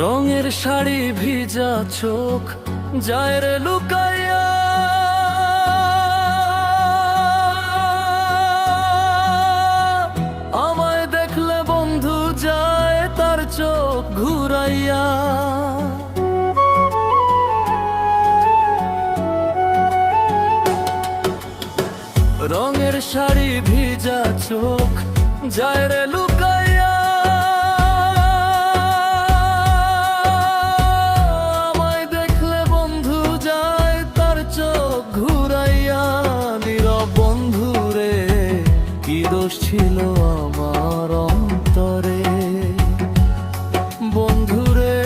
রঙের শাড়ি ভিজা চোখ যায় রে লুকাইয়া, আমায় দেখলে বন্ধু যায় তার চোখ ঘুরাইয়া। রঙের শাড়ি ভিজা চোখ যায় রে লুকাইয়া, আমায় দেখলে বন্ধু যায় তার চোখ ঘুরাইয়া। নীরব বন্ধু রে কি দোষ ছিল আমার অন্তরে, বন্ধু রে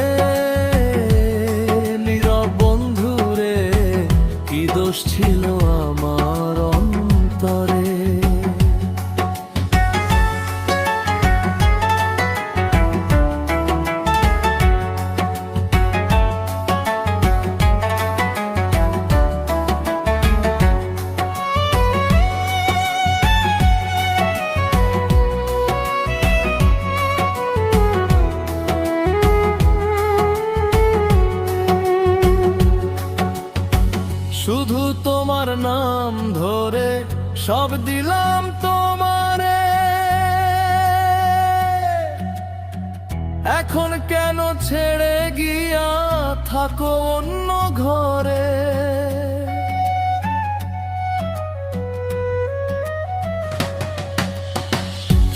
নীরব বন্ধু রে কি দোষ ছিল আমার অন্তরে। শুধু তোমার নাম ধরে সব দিলাম তোমারে, এখন কেন ছেড়ে গিয়া থাকো অন্য ঘরে।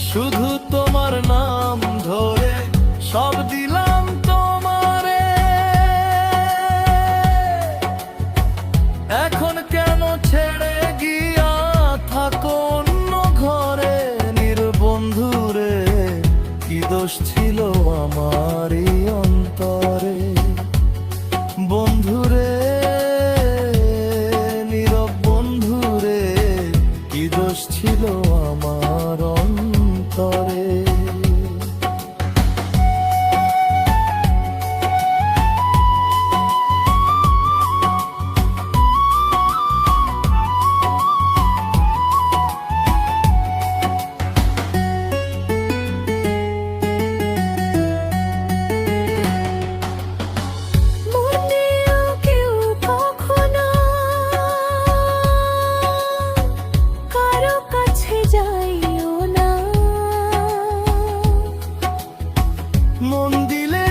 শুধু তোমার নাম ধরে সব দিলাম তোমারে, এখন কেন ছেড়ে গিয়া থাকো অন্য ঘরে। নির্বন্ধু রে কি দোষ ছিল আমার এই অন্তরে, বন্ধু রে নীরব বন্ধু রে কি দোষ ছিল আমার অন্তরে। মন দিলে